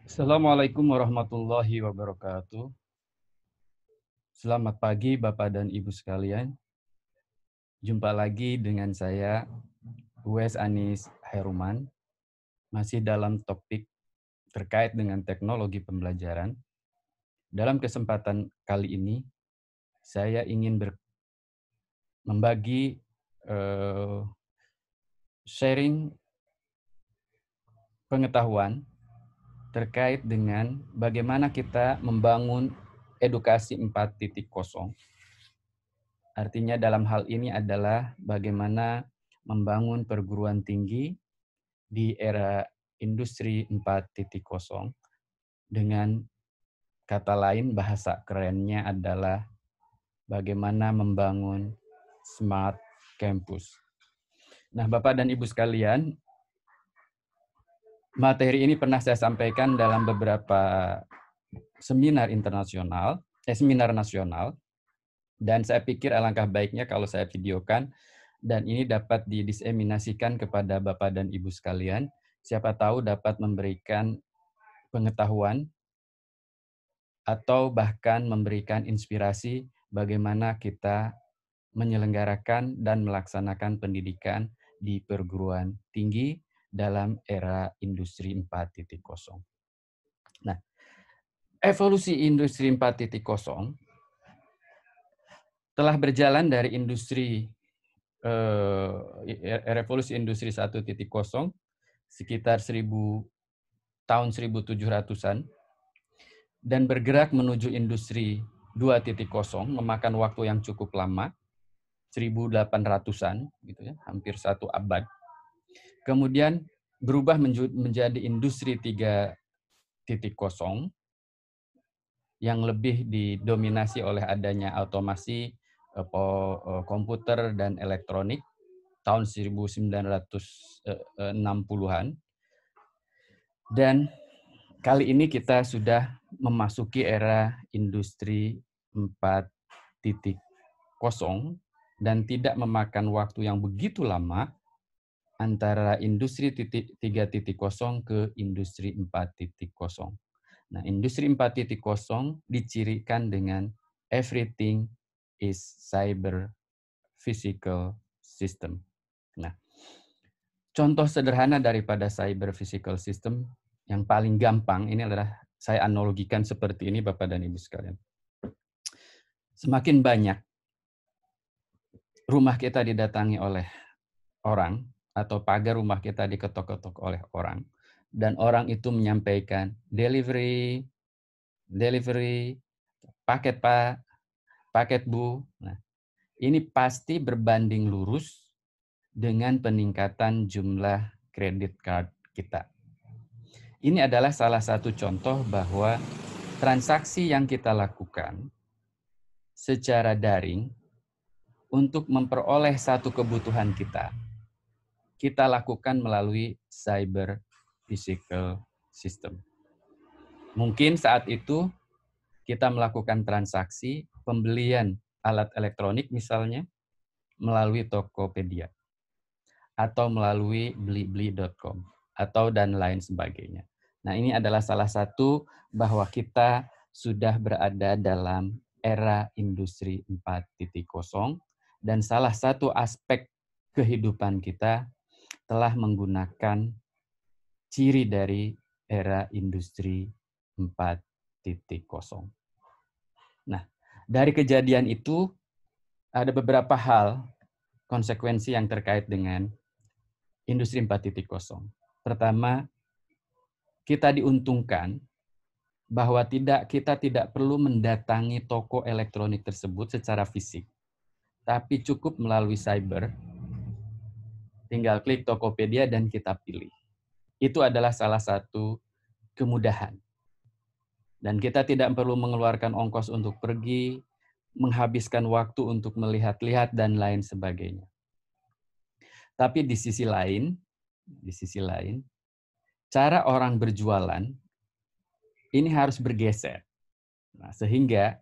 Assalamualaikum warahmatullahi wabarakatuh. Selamat pagi Bapak dan Ibu sekalian. Jumpa lagi dengan saya, Uwais Anis Heruman, masih dalam topik terkait dengan teknologi pembelajaran. Dalam kesempatan kali ini, saya ingin membagi sharing pengetahuan terkait dengan bagaimana kita membangun edukasi 4.0. Artinya dalam hal ini adalah bagaimana membangun perguruan tinggi di era industri 4.0 dengan kata lain bahasa kerennya adalah bagaimana membangun smart campus. Nah, Bapak dan Ibu sekalian, materi ini pernah saya sampaikan dalam beberapa seminar internasional, seminar nasional, dan saya pikir alangkah baiknya kalau saya videokan dan ini dapat didiseminasikan kepada Bapak dan Ibu sekalian. Siapa tahu dapat memberikan pengetahuan atau bahkan memberikan inspirasi bagaimana kita menyelenggarakan dan melaksanakan pendidikan di perguruan tinggi dalam era industri 4.0. Nah, evolusi industri 4.0 telah berjalan dari revolusi industri 1.0 sekitar tahun 1700-an dan bergerak menuju industri 2.0 memakan waktu yang cukup lama, 1800-an gitu ya, hampir satu abad. Kemudian berubah menjadi industri 3.0 yang lebih didominasi oleh adanya otomasi, komputer dan elektronik tahun 1960-an. Dan kali ini kita sudah memasuki era industri 4.0 dan tidak memakan waktu yang begitu lama antara industri 3.0 ke industri 4.0. Nah, industri 4.0 dicirikan dengan everything is cyber physical system. Nah, contoh sederhana daripada cyber physical system yang paling gampang ini adalah saya analogikan seperti ini Bapak dan Ibu sekalian. Semakin banyak rumah kita didatangi oleh orang atau pagar rumah kita diketok-ketok oleh orang dan orang itu menyampaikan delivery, paket Pak, paket Bu. Nah, ini pasti berbanding lurus dengan peningkatan jumlah kredit card kita. Ini adalah salah satu contoh bahwa transaksi yang kita lakukan secara daring untuk memperoleh satu kebutuhan kita lakukan melalui cyber physical system. Mungkin saat itu kita melakukan transaksi pembelian alat elektronik misalnya melalui Tokopedia atau melalui blibli.com atau dan lain sebagainya. Nah, ini adalah salah satu bahwa kita sudah berada dalam era industri 4.0 dan salah satu aspek kehidupan kita telah menggunakan ciri dari era industri 4.0. Nah, dari kejadian itu ada beberapa hal konsekuensi yang terkait dengan industri 4.0. Pertama, kita diuntungkan bahwa kita tidak perlu mendatangi toko elektronik tersebut secara fisik, tapi cukup melalui cyber, tinggal klik Tokopedia dan kita pilih. Itu adalah salah satu kemudahan. Dan kita tidak perlu mengeluarkan ongkos untuk pergi, menghabiskan waktu untuk melihat-lihat dan lain sebagainya. Tapi di sisi lain, cara orang berjualan ini harus bergeser. Nah, sehingga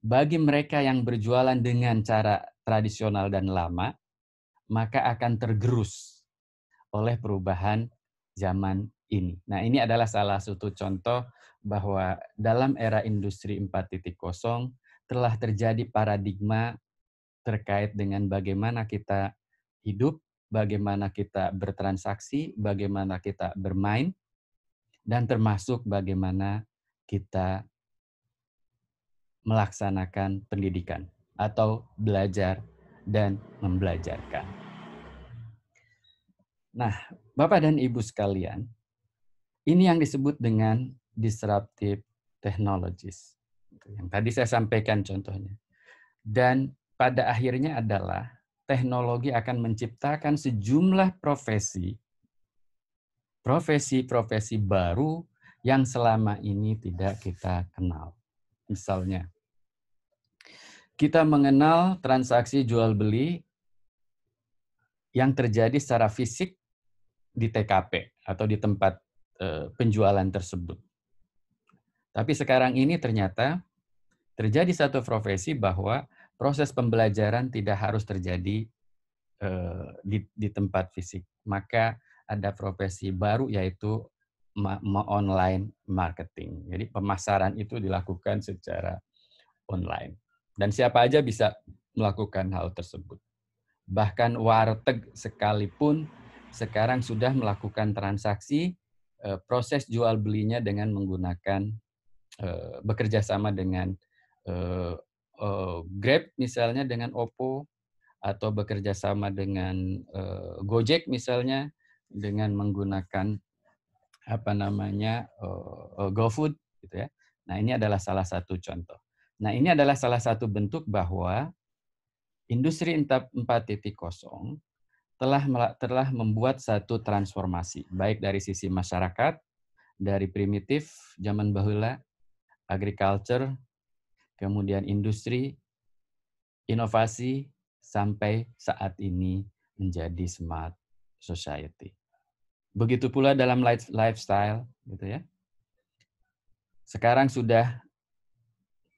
bagi mereka yang berjualan dengan cara tradisional dan lama, maka akan tergerus oleh perubahan zaman ini. Nah, ini adalah salah satu contoh bahwa dalam era industri 4.0 telah terjadi paradigma terkait dengan bagaimana kita hidup, bagaimana kita bertransaksi, bagaimana kita bermain, dan termasuk bagaimana kita melaksanakan pendidikan atau belajar dan membelajarkan. Nah, Bapak dan Ibu sekalian, ini yang disebut dengan disruptive technologies. Yang tadi saya sampaikan contohnya. Dan pada akhirnya adalah teknologi akan menciptakan sejumlah profesi baru yang selama ini tidak kita kenal. Misalnya, kita mengenal transaksi jual beli yang terjadi secara fisik di TKP atau di tempat penjualan tersebut. Tapi sekarang ini ternyata terjadi satu profesi bahwa proses pembelajaran tidak harus terjadi di tempat fisik. Maka ada profesi baru yaitu online marketing. Jadi pemasaran itu dilakukan secara online. Dan siapa aja bisa melakukan hal tersebut. Bahkan warteg sekalipun sekarang sudah melakukan transaksi proses jual belinya dengan menggunakan bekerja sama dengan Grab misalnya dengan Oppo, atau bekerja sama dengan Gojek misalnya dengan menggunakan GoFood gitu ya. Nah, ini adalah salah satu contoh. Nah, ini adalah salah satu bentuk bahwa industri 4.0 telah membuat satu transformasi baik dari sisi masyarakat, dari primitif zaman bahula, agriculture, kemudian industri, inovasi, sampai saat ini menjadi smart society. Begitu pula dalam lifestyle, gitu ya. Sekarang sudah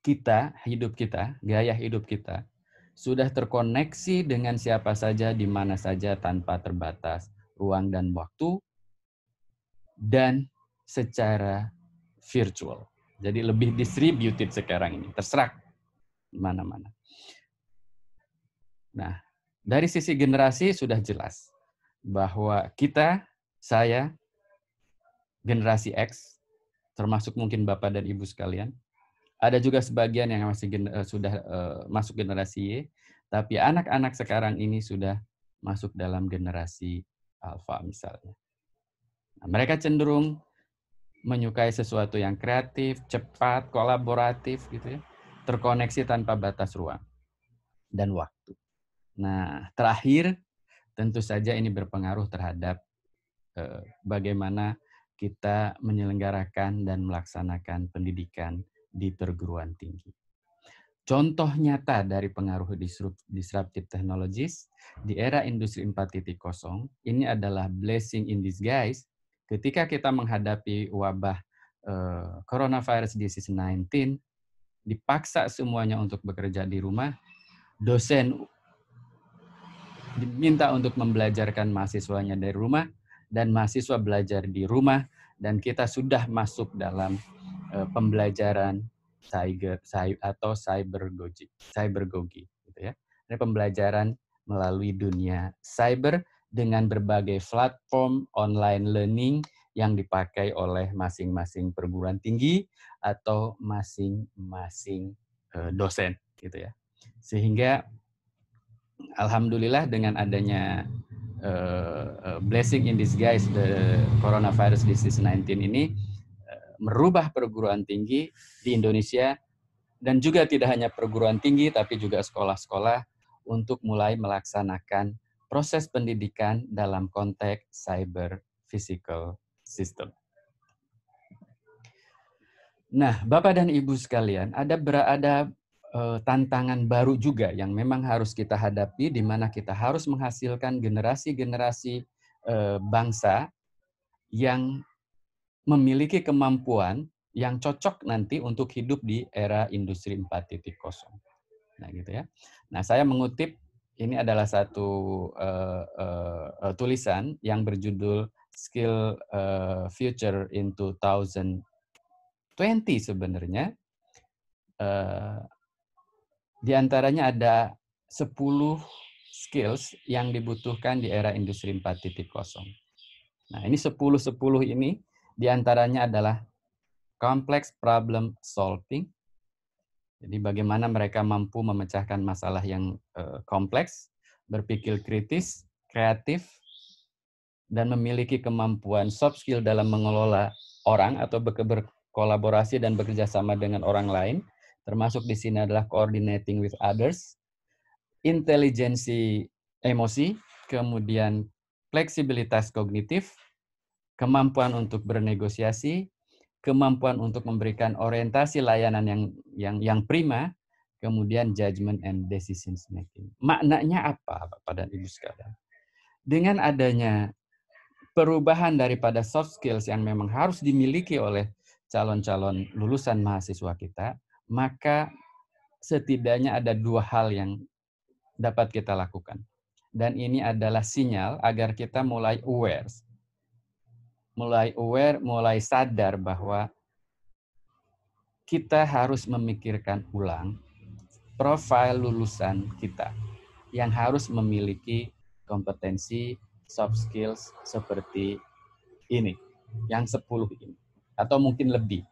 gaya hidup kita, sudah terkoneksi dengan siapa saja, di mana saja, tanpa terbatas ruang dan waktu, dan secara virtual. Jadi lebih distributed sekarang ini, terserah di mana-mana. Nah, dari sisi generasi sudah jelas bahwa saya, generasi X, termasuk mungkin Bapak dan Ibu sekalian, ada juga sebagian yang masih sudah masuk generasi Y, tapi anak-anak sekarang ini sudah masuk dalam generasi Alpha misalnya. Nah, mereka cenderung menyukai sesuatu yang kreatif, cepat, kolaboratif, gitu ya, terkoneksi tanpa batas ruang dan waktu. Nah, terakhir, tentu saja ini berpengaruh terhadap bagaimana kita menyelenggarakan dan melaksanakan pendidikan di perguruan tinggi. Contoh nyata dari pengaruh disruptive technologies di era industri 4.0 ini adalah blessing in disguise ketika kita menghadapi wabah coronavirus disease 19, dipaksa semuanya untuk bekerja di rumah, dosen diminta untuk membelajarkan mahasiswanya dari rumah, dan mahasiswa belajar di rumah, dan kita sudah masuk dalam pembelajaran cybergogi, gitu ya. Ini pembelajaran melalui dunia cyber dengan berbagai platform online learning yang dipakai oleh masing-masing perguruan tinggi atau masing-masing dosen, gitu ya. Sehingga alhamdulillah dengan adanya blessing in disguise the coronavirus disease 19 ini merubah perguruan tinggi di Indonesia, dan juga tidak hanya perguruan tinggi tapi juga sekolah-sekolah untuk mulai melaksanakan proses pendidikan dalam konteks cyber physical system. Nah, Bapak dan Ibu sekalian, ada tantangan baru juga yang memang harus kita hadapi, di mana kita harus menghasilkan generasi-generasi bangsa yang memiliki kemampuan yang cocok nanti untuk hidup di era industri 4.0. Nah, gitu ya. Nah, saya mengutip, ini adalah satu tulisan yang berjudul skill future in 2020 sebenarnya, di antaranya ada 10 skills yang dibutuhkan di era industri 4.0. Nah, ini 10 ini di antaranya adalah complex problem solving. Jadi bagaimana mereka mampu memecahkan masalah yang kompleks, berpikir kritis, kreatif, dan memiliki kemampuan soft skill dalam mengelola orang atau berkolaborasi dan bekerja sama dengan orang lain. Termasuk di sini adalah coordinating with others, intelijensi emosi, kemudian fleksibilitas kognitif, kemampuan untuk bernegosiasi, kemampuan untuk memberikan orientasi layanan yang prima, kemudian judgment and decisions making. Maknanya apa, Bapak dan Ibu sekalian? Dengan adanya perubahan daripada soft skills yang memang harus dimiliki oleh calon-calon lulusan mahasiswa kita, maka setidaknya ada 2 hal yang dapat kita lakukan. Dan ini adalah sinyal agar kita mulai aware, mulai sadar bahwa kita harus memikirkan ulang profil lulusan kita yang harus memiliki kompetensi soft skills seperti ini, yang 10 ini, atau mungkin lebih.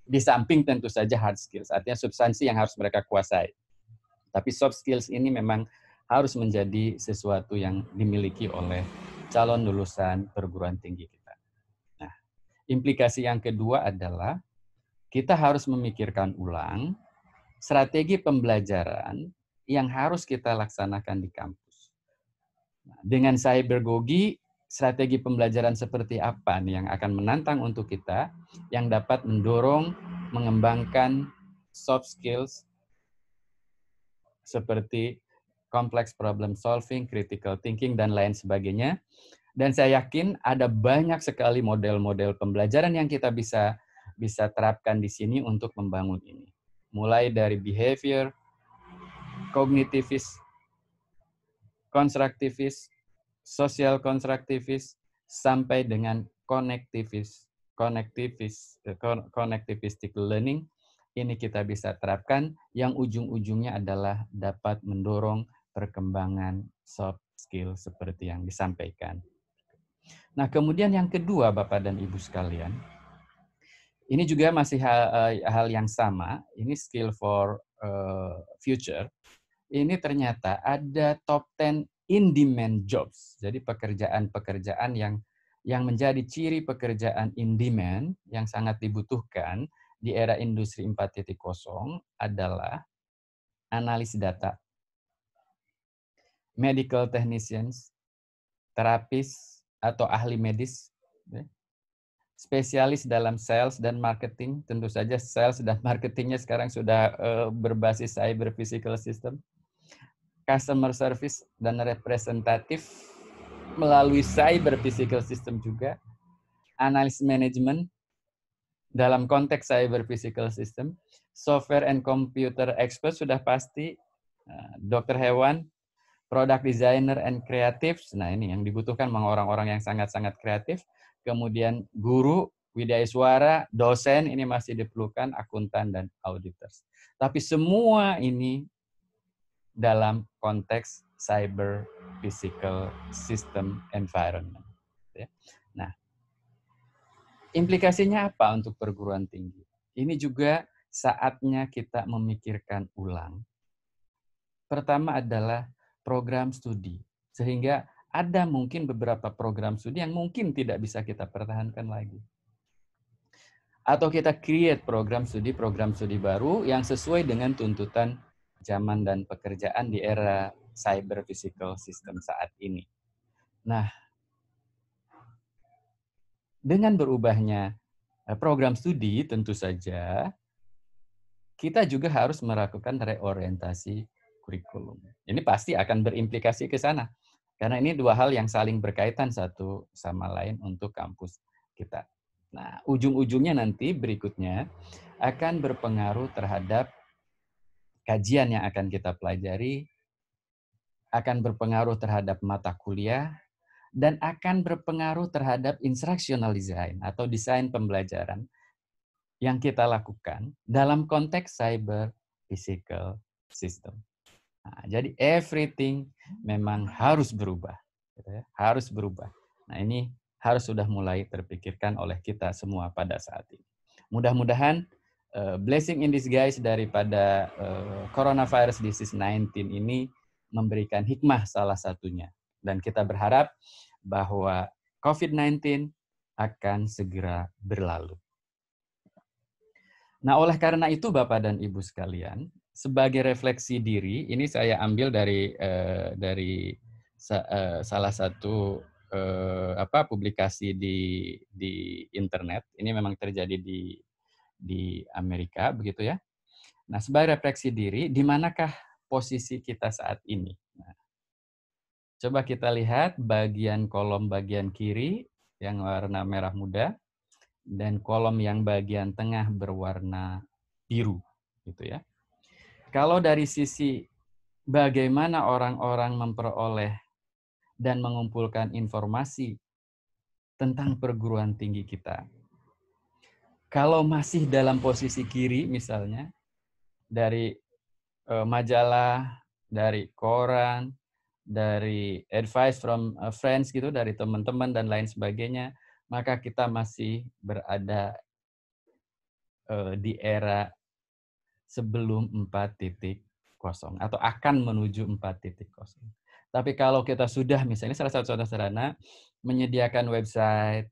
Di samping tentu saja hard skills, artinya substansi yang harus mereka kuasai. Tapi soft skills ini memang harus menjadi sesuatu yang dimiliki oleh calon lulusan perguruan tinggi kita. Nah, implikasi yang kedua adalah kita harus memikirkan ulang strategi pembelajaran yang harus kita laksanakan di kampus. Nah, dengan cybergogi, strategi pembelajaran seperti apa nih yang akan menantang untuk kita, yang dapat mendorong, mengembangkan soft skills seperti complex problem solving, critical thinking, dan lain sebagainya. Dan saya yakin ada banyak sekali model-model pembelajaran yang kita bisa terapkan di sini untuk membangun ini. Mulai dari behavior, kognitivis, konstruktivis, social konstruktivis, sampai dengan connectivistic learning. Ini kita bisa terapkan, yang ujung-ujungnya adalah dapat mendorong perkembangan soft skill seperti yang disampaikan. Nah, kemudian yang kedua, Bapak dan Ibu sekalian, ini juga masih hal yang sama, ini skill for future. Ini ternyata ada top 10 in-demand jobs. Jadi pekerjaan-pekerjaan yang menjadi ciri pekerjaan in-demand yang sangat dibutuhkan di era industri 4.0 adalah analis data, medical technicians, terapis atau ahli medis, spesialis dalam sales dan marketing. Tentu saja sales dan marketingnya sekarang sudah berbasis cyber physical system, customer service dan representatif melalui cyber physical system juga, analis manajemen dalam konteks cyber physical system, software and computer expert sudah pasti, dokter hewan, product designer and creative. Nah, ini yang dibutuhkan orang-orang yang sangat-sangat kreatif. Kemudian guru, widya suara, dosen, ini masih diperlukan, akuntan dan auditors. Tapi semua ini dalam konteks cyber physical system environment. Nah, implikasinya apa untuk perguruan tinggi? Ini juga saatnya kita memikirkan ulang. Pertama adalah program studi, sehingga ada mungkin beberapa program studi yang mungkin tidak bisa kita pertahankan lagi. Atau kita create program studi baru yang sesuai dengan tuntutan zaman dan pekerjaan di era cyber physical system saat ini. Nah, dengan berubahnya program studi, tentu saja kita juga harus melakukan reorientasi kurikulum. Ini pasti akan berimplikasi ke sana. Karena ini dua hal yang saling berkaitan satu sama lain untuk kampus kita. Nah, ujung-ujungnya nanti berikutnya akan berpengaruh terhadap kajian yang akan kita pelajari, akan berpengaruh terhadap mata kuliah, dan akan berpengaruh terhadap instructional design atau desain pembelajaran yang kita lakukan dalam konteks cyber physical system. Nah, jadi everything memang harus berubah, gitu ya, harus berubah. Nah, ini harus sudah mulai terpikirkan oleh kita semua pada saat ini. Mudah-mudahan blessing in disguise daripada coronavirus disease 19 ini memberikan hikmah salah satunya. Dan kita berharap bahwa COVID-19 akan segera berlalu. Nah, oleh karena itu Bapak dan Ibu sekalian, sebagai refleksi diri, ini saya ambil dari salah satu publikasi di internet. Ini memang terjadi di Amerika, begitu ya. Nah, sebagai refleksi diri, di manakah posisi kita saat ini? Nah, coba kita lihat bagian kolom bagian kiri yang warna merah muda dan kolom yang bagian tengah berwarna biru, gitu ya. Kalau dari sisi bagaimana orang-orang memperoleh dan mengumpulkan informasi tentang perguruan tinggi kita, kalau masih dalam posisi kiri misalnya, dari majalah, dari koran, dari advice from friends gitu, dari teman-teman dan lain sebagainya, maka kita masih berada di era sebelum 4.0 atau akan menuju 4.0. Tapi kalau kita sudah misalnya salah satu contoh sederhana menyediakan website,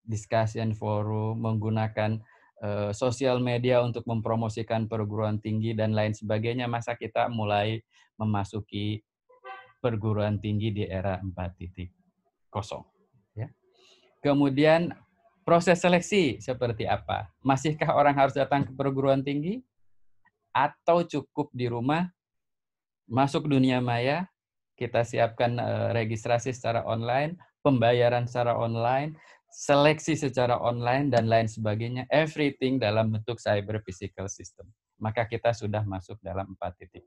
discussion forum, menggunakan sosial media untuk mempromosikan perguruan tinggi dan lain sebagainya, masa kita mulai memasuki perguruan tinggi di era 4.0. Ya. Kemudian proses seleksi seperti apa? Masihkah orang harus datang ke perguruan tinggi? Atau cukup di rumah, masuk dunia maya, kita siapkan registrasi secara online, pembayaran secara online, seleksi secara online, dan lain sebagainya, everything dalam bentuk cyber physical system. Maka kita sudah masuk dalam 4.0.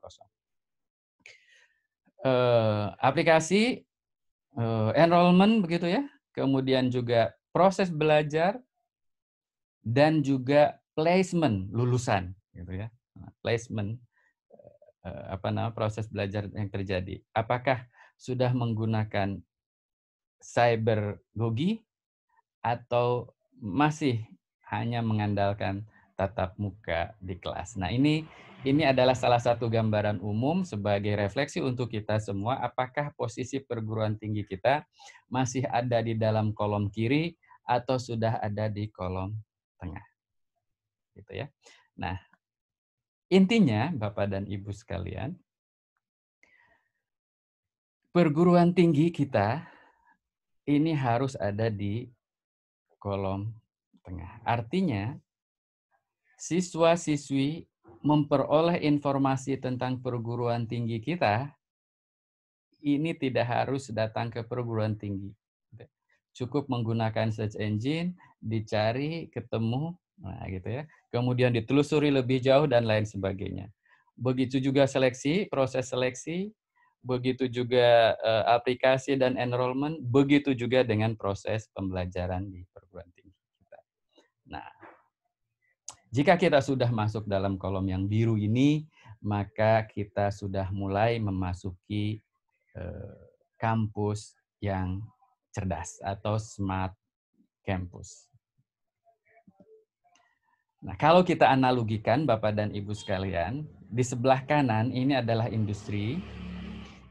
Aplikasi, enrollment, begitu ya, kemudian juga proses belajar, dan juga placement lulusan, gitu ya. Placement proses belajar yang terjadi. Apakah sudah menggunakan cybergogi atau masih hanya mengandalkan tatap muka di kelas. Nah, ini adalah salah satu gambaran umum sebagai refleksi untuk kita semua, apakah posisi perguruan tinggi kita masih ada di dalam kolom kiri atau sudah ada di kolom tengah. Gitu ya. Nah, intinya Bapak dan Ibu sekalian, perguruan tinggi kita ini harus ada di kolom tengah. Artinya, siswa-siswi memperoleh informasi tentang perguruan tinggi kita, ini tidak harus datang ke perguruan tinggi. Cukup menggunakan search engine, dicari, ketemu, nah gitu ya. Kemudian ditelusuri lebih jauh dan lain sebagainya. Begitu juga seleksi, proses seleksi, begitu juga aplikasi dan enrollment, begitu juga dengan proses pembelajaran di perguruan tinggi kita. Nah, jika kita sudah masuk dalam kolom yang biru ini, maka kita sudah mulai memasuki kampus yang cerdas atau smart campus. Nah, kalau kita analogikan Bapak dan Ibu sekalian, di sebelah kanan ini adalah industri.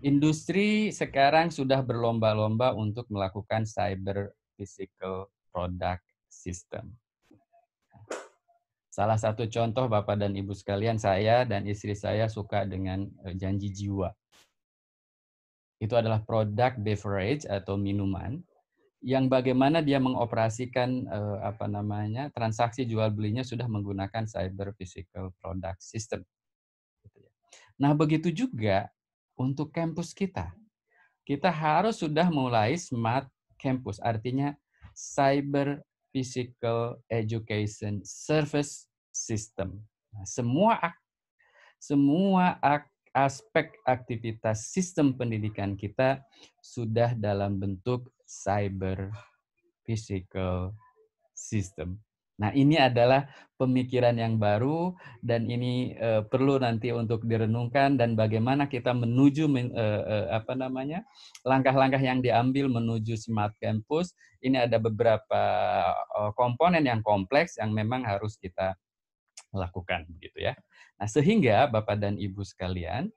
Industri sekarang sudah berlomba-lomba untuk melakukan cyber physical product system. Salah satu contoh Bapak dan Ibu sekalian, saya dan istri saya suka dengan Janji Jiwa. Itu adalah produk beverage atau minuman yang bagaimana dia mengoperasikan transaksi jual belinya sudah menggunakan cyber physical product system. Nah, begitu juga untuk kampus kita. Kita harus sudah mulai smart campus, artinya cyber physical education service system. Nah, semua aspek aktivitas sistem pendidikan kita sudah dalam bentuk cyber physical system. Nah, ini adalah pemikiran yang baru dan ini perlu nanti untuk direnungkan dan bagaimana kita menuju langkah-langkah yang diambil menuju smart campus. Ini ada beberapa komponen yang kompleks yang memang harus kita lakukan begitu ya. Nah, sehingga Bapak dan Ibu sekalian,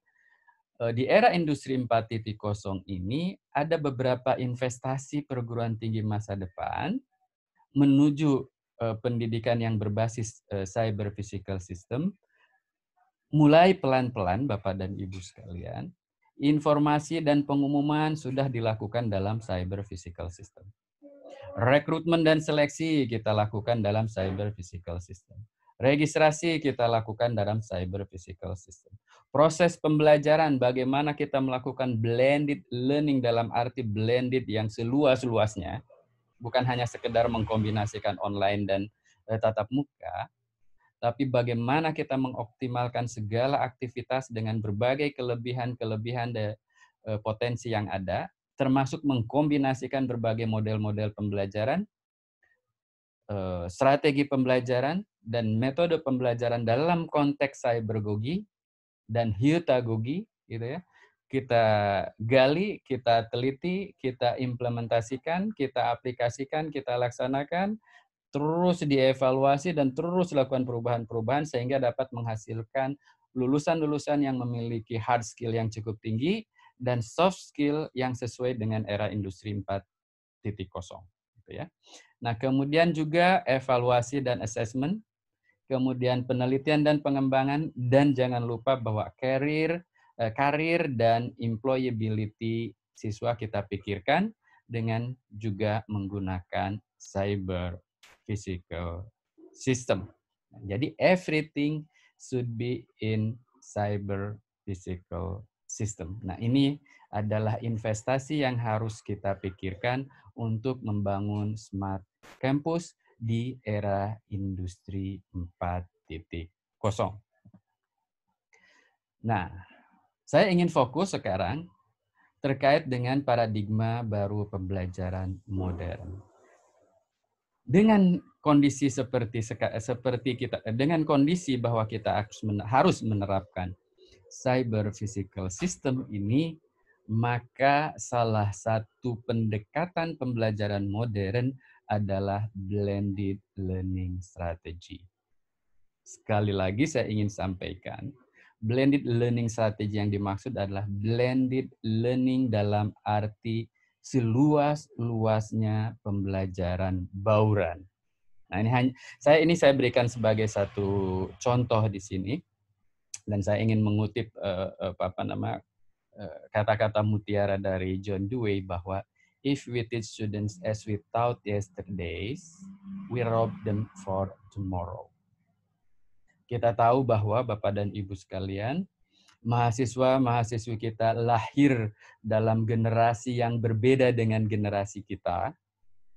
di era industri 4.0 ini ada beberapa investasi perguruan tinggi masa depan menuju pendidikan yang berbasis cyber physical system. Mulai pelan-pelan Bapak dan Ibu sekalian, informasi dan pengumuman sudah dilakukan dalam cyber physical system. Rekrutmen dan seleksi kita lakukan dalam cyber physical system. Registrasi kita lakukan dalam cyber physical system. Proses pembelajaran, bagaimana kita melakukan blended learning dalam arti blended yang seluas-luasnya, bukan hanya sekedar mengkombinasikan online dan tatap muka, tapi bagaimana kita mengoptimalkan segala aktivitas dengan berbagai kelebihan-kelebihan potensi yang ada, termasuk mengkombinasikan berbagai model-model pembelajaran, strategi pembelajaran, dan metode pembelajaran dalam konteks cybergogi dan hyutagogi, gitu ya. Kita gali, kita teliti, kita implementasikan, kita aplikasikan, kita laksanakan, terus dievaluasi dan terus lakukan perubahan-perubahan sehingga dapat menghasilkan lulusan-lulusan yang memiliki hard skill yang cukup tinggi dan soft skill yang sesuai dengan era industri 4.0 gitu ya. Nah, kemudian juga evaluasi dan assessment, kemudian penelitian dan pengembangan, dan jangan lupa bahwa karir dan employability siswa kita pikirkan dengan juga menggunakan cyber physical system. Jadi everything should be in cyber physical system. Nah, ini adalah investasi yang harus kita pikirkan untuk membangun smart campus di era industri 4.0. Nah, saya ingin fokus sekarang terkait dengan paradigma baru pembelajaran modern. Dengan kondisi seperti kita, dengan kondisi bahwa kita harus menerapkan cyber physical system ini, maka salah satu pendekatan pembelajaran modern adalah blended learning strategy. Sekali lagi saya ingin sampaikan, blended learning strategy yang dimaksud adalah blended learning dalam arti seluas-luasnya pembelajaran bauran. Nah, saya berikan sebagai satu contoh di sini, dan saya ingin mengutip kata-kata mutiara dari John Dewey bahwa if we teach students as we taught yesterdays, we rob them for tomorrow. Kita tahu bahwa Bapak dan Ibu sekalian, mahasiswa-mahasiswi kita lahir dalam generasi yang berbeda dengan generasi kita.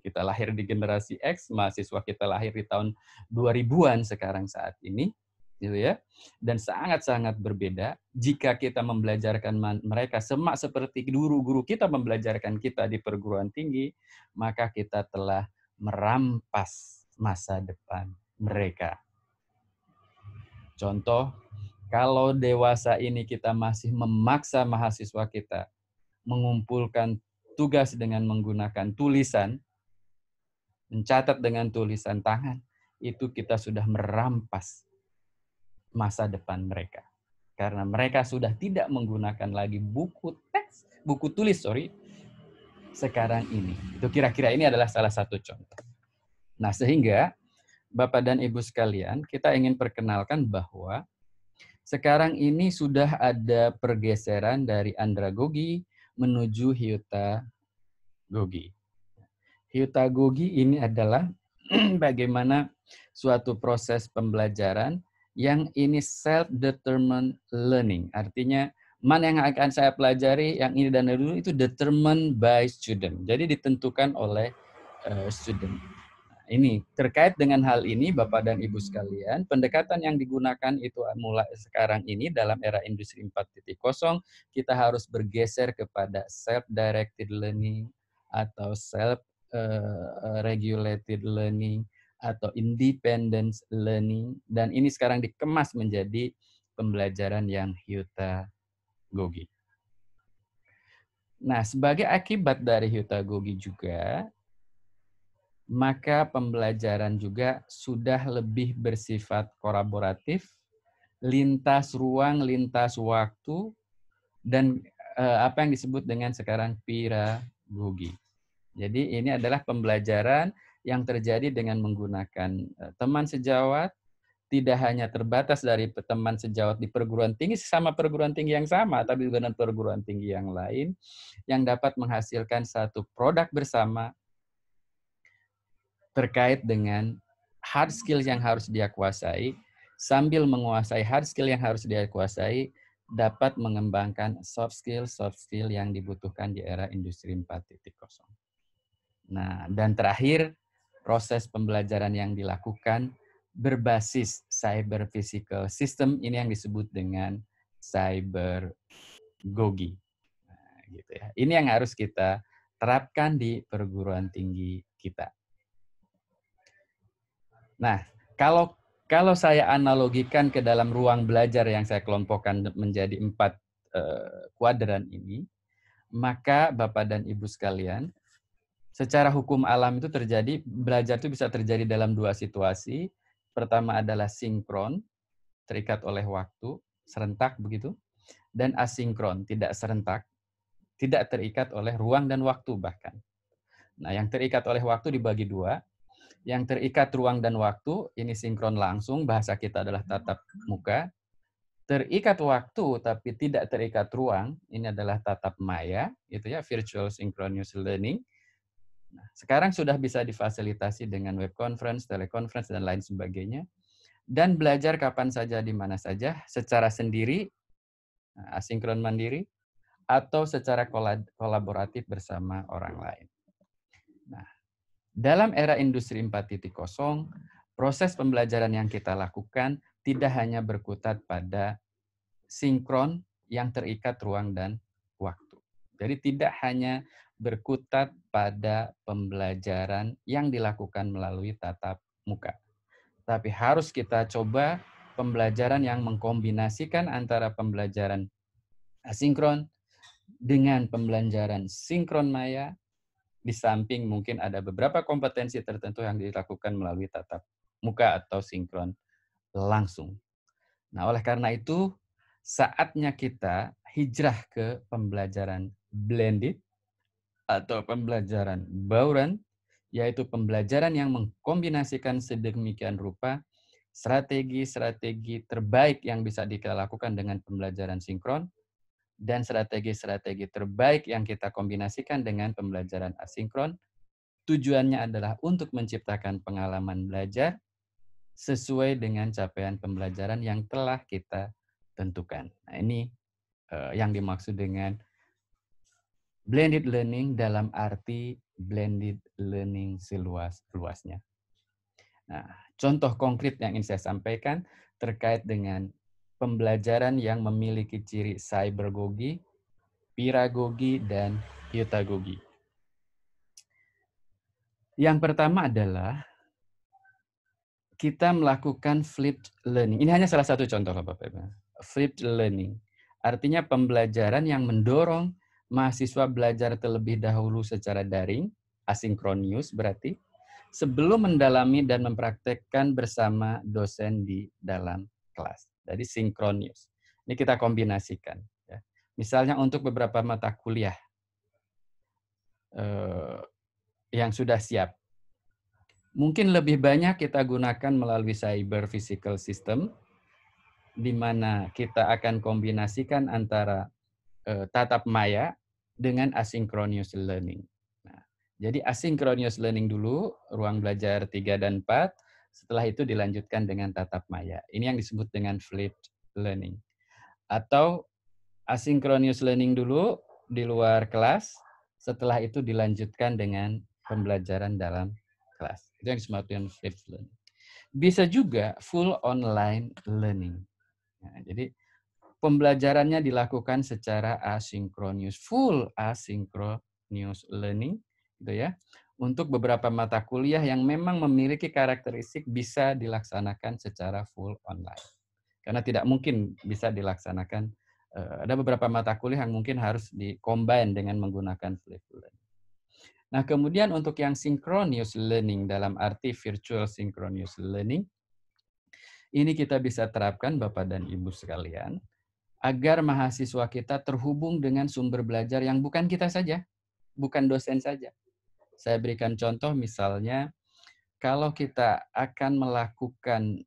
Kita lahir di generasi X, mahasiswa kita lahir di tahun 2000-an sekarang saat ini, gitu ya. Dan sangat-sangat berbeda jika kita membelajarkan mereka seperti guru-guru kita membelajarkan kita di perguruan tinggi, maka kita telah merampas masa depan mereka. Contoh, kalau dewasa ini kita masih memaksa mahasiswa kita mengumpulkan tugas dengan menggunakan tulisan, mencatat dengan tulisan tangan, itu kita sudah merampas masa depan mereka. Karena mereka sudah tidak menggunakan lagi buku tulis, sekarang ini. Itu kira-kira ini adalah salah satu contoh. Nah, sehingga Bapak dan Ibu sekalian, kita ingin perkenalkan bahwa sekarang ini sudah ada pergeseran dari andragogi menuju hyutagogi. Hyutagogi ini adalah bagaimana suatu proses pembelajaran yang ini self-determined learning. Artinya, mana yang akan saya pelajari, yang ini dan itu determined by student. Jadi ditentukan oleh student. Ini terkait dengan hal ini, Bapak dan Ibu sekalian, pendekatan yang digunakan itu mulai sekarang ini dalam era industri 4.0, kita harus bergeser kepada self-directed learning, atau self regulated learning, atau independence learning, dan ini sekarang dikemas menjadi pembelajaran yang hypnagogic. Nah, sebagai akibat dari hypnagogic juga, maka pembelajaran juga sudah lebih bersifat kolaboratif, lintas ruang, lintas waktu, dan apa yang disebut dengan sekarang pedagogi. Jadi ini adalah pembelajaran yang terjadi dengan menggunakan teman sejawat, tidak hanya terbatas dari teman sejawat di perguruan tinggi sesama perguruan tinggi yang sama, tapi juga dengan perguruan tinggi yang lain yang dapat menghasilkan satu produk bersama terkait dengan hard skill yang harus dia kuasai, sambil menguasai hard skill yang harus dia kuasai, dapat mengembangkan soft skill yang dibutuhkan di era industri 4.0. Nah, dan terakhir, proses pembelajaran yang dilakukan berbasis cyber physical system, ini yang disebut dengan cybergogi. Nah, gitu ya. Ini yang harus kita terapkan di perguruan tinggi kita. Nah, kalau saya analogikan ke dalam ruang belajar yang saya kelompokkan menjadi 4 kuadran ini, maka Bapak dan Ibu sekalian, secara hukum alam itu belajar itu bisa terjadi dalam 2 situasi. Pertama adalah sinkron, terikat oleh waktu, serentak begitu, dan asinkron, tidak serentak, tidak terikat oleh ruang dan waktu bahkan. Nah, yang terikat oleh waktu dibagi 2. Yang terikat ruang dan waktu, ini sinkron langsung, bahasa kita adalah tatap muka. Terikat waktu tapi tidak terikat ruang, ini adalah tatap maya, gitu ya, virtual synchronous learning. Nah, sekarang sudah bisa difasilitasi dengan web conference, teleconference, dan lain sebagainya. Dan belajar kapan saja, di mana saja, secara sendiri, asinkron mandiri, atau secara kolaboratif bersama orang lain. Nah, dalam era industri 4.0, proses pembelajaran yang kita lakukan tidak hanya berkutat pada sinkron yang terikat ruang dan waktu. Jadi tidak hanya berkutat pada pembelajaran yang dilakukan melalui tatap muka. Tapi harus kita coba pembelajaran yang mengkombinasikan antara pembelajaran asinkron dengan pembelajaran sinkron maya, di samping mungkin ada beberapa kompetensi tertentu yang dilakukan melalui tatap muka atau sinkron langsung. Nah, oleh karena itu, saatnya kita hijrah ke pembelajaran blended atau pembelajaran bauran, yaitu pembelajaran yang mengkombinasikan sedemikian rupa strategi-strategi terbaik yang bisa kita lakukan dengan pembelajaran sinkron, dan strategi-strategi terbaik yang kita kombinasikan dengan pembelajaran asinkron. Tujuannya adalah untuk menciptakan pengalaman belajar sesuai dengan capaian pembelajaran yang telah kita tentukan. Nah, ini yang dimaksud dengan blended learning dalam arti blended learning seluas-luasnya. Nah, contoh konkret yang ingin saya sampaikan terkait dengan pembelajaran yang memiliki ciri cybergogi, pedagogi, dan hypnagogi. Yang pertama adalah kita melakukan flipped learning. Ini hanya salah satu contoh, Bapak Ibu. Flipped learning. Artinya pembelajaran yang mendorong mahasiswa belajar terlebih dahulu secara daring, asinkronus berarti, sebelum mendalami dan mempraktekkan bersama dosen di dalam kelas. Jadi sinkronus. Ini kita kombinasikan. Ya. Misalnya untuk beberapa mata kuliah yang sudah siap, mungkin lebih banyak kita gunakan melalui cyber physical system, di mana kita akan kombinasikan antara tatap maya dengan asynchronous learning. Nah, jadi asynchronous learning dulu, ruang belajar 3 dan 4, setelah itu dilanjutkan dengan tatap maya. Ini yang disebut dengan flipped learning. Atau asynchronous learning dulu di luar kelas, setelah itu dilanjutkan dengan pembelajaran dalam kelas. Itu yang disebut dengan flipped learning. Bisa juga full online learning. Nah, jadi pembelajarannya dilakukan secara asinkronus, full asinkronus learning, gitu ya, untuk beberapa mata kuliah yang memang memiliki karakteristik bisa dilaksanakan secara full online. Karena tidak mungkin bisa dilaksanakan, ada beberapa mata kuliah yang mungkin harus di-combine dengan menggunakan flexible learning. Nah, kemudian untuk yang synchronous learning dalam arti virtual synchronous learning, ini kita bisa terapkan Bapak dan Ibu sekalian, agar mahasiswa kita terhubung dengan sumber belajar yang bukan kita saja, bukan dosen saja. Saya berikan contoh misalnya, kalau kita akan melakukan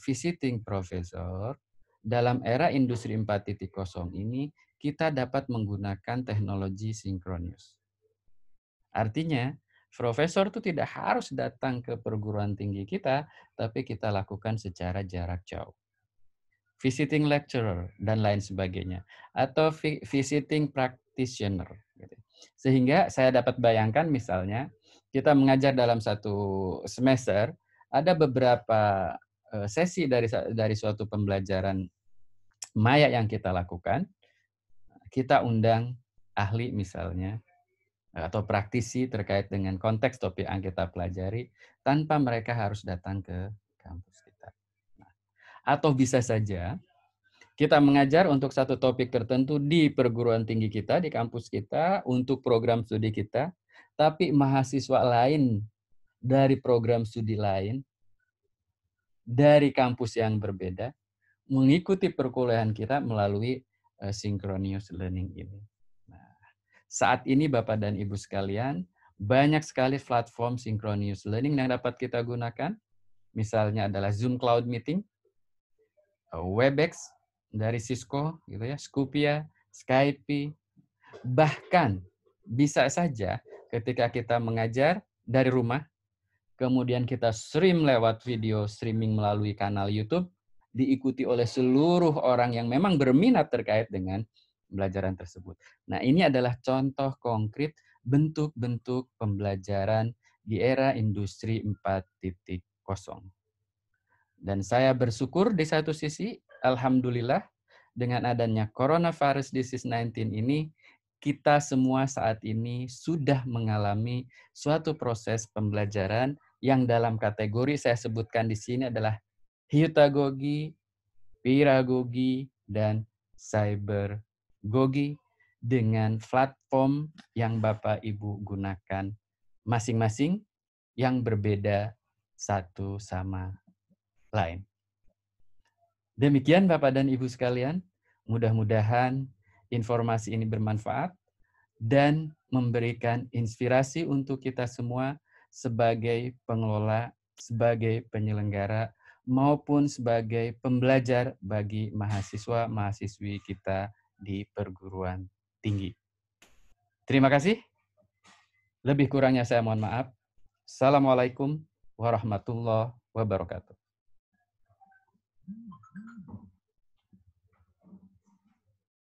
visiting professor dalam era industri 4.0 ini, kita dapat menggunakan teknologi sinkronus. Artinya, profesor itu tidak harus datang ke perguruan tinggi kita, tapi kita lakukan secara jarak jauh. Visiting lecturer, dan lain sebagainya. Atau visiting practitioner. Sehingga saya dapat bayangkan misalnya, kita mengajar dalam satu semester, ada beberapa sesi dari suatu pembelajaran maya yang kita lakukan, kita undang ahli misalnya, atau praktisi terkait dengan konteks topik yang kita pelajari, tanpa mereka harus datang ke kampus kita. Atau bisa saja, kita mengajar untuk satu topik tertentu di perguruan tinggi kita, di kampus kita, untuk program studi kita, tapi mahasiswa lain dari program studi lain, dari kampus yang berbeda, mengikuti perkuliahan kita melalui synchronous learning ini. Nah, saat ini Bapak dan Ibu sekalian, banyak sekali platform synchronous learning yang dapat kita gunakan. Misalnya adalah Zoom Cloud Meeting, Webex dari Cisco, gitu ya, Scopia, Skype, bahkan bisa saja ketika kita mengajar dari rumah, kemudian kita stream lewat video streaming melalui kanal YouTube, diikuti oleh seluruh orang yang memang berminat terkait dengan pembelajaran tersebut. Nah, ini adalah contoh konkret bentuk-bentuk pembelajaran di era industri 4.0. Dan saya bersyukur di satu sisi, alhamdulillah, dengan adanya coronavirus disease 19 ini, kita semua saat ini sudah mengalami suatu proses pembelajaran yang dalam kategori saya sebutkan di sini adalah heutagogi, pedagogi, dan cybergogi dengan platform yang Bapak Ibu gunakan masing-masing yang berbeda satu sama lain. Demikian Bapak dan Ibu sekalian, mudah-mudahan informasi ini bermanfaat dan memberikan inspirasi untuk kita semua sebagai pengelola, sebagai penyelenggara, maupun sebagai pembelajar bagi mahasiswa-mahasiswi kita di perguruan tinggi. Terima kasih. Lebih kurangnya saya mohon maaf. Assalamualaikum warahmatullahi wabarakatuh.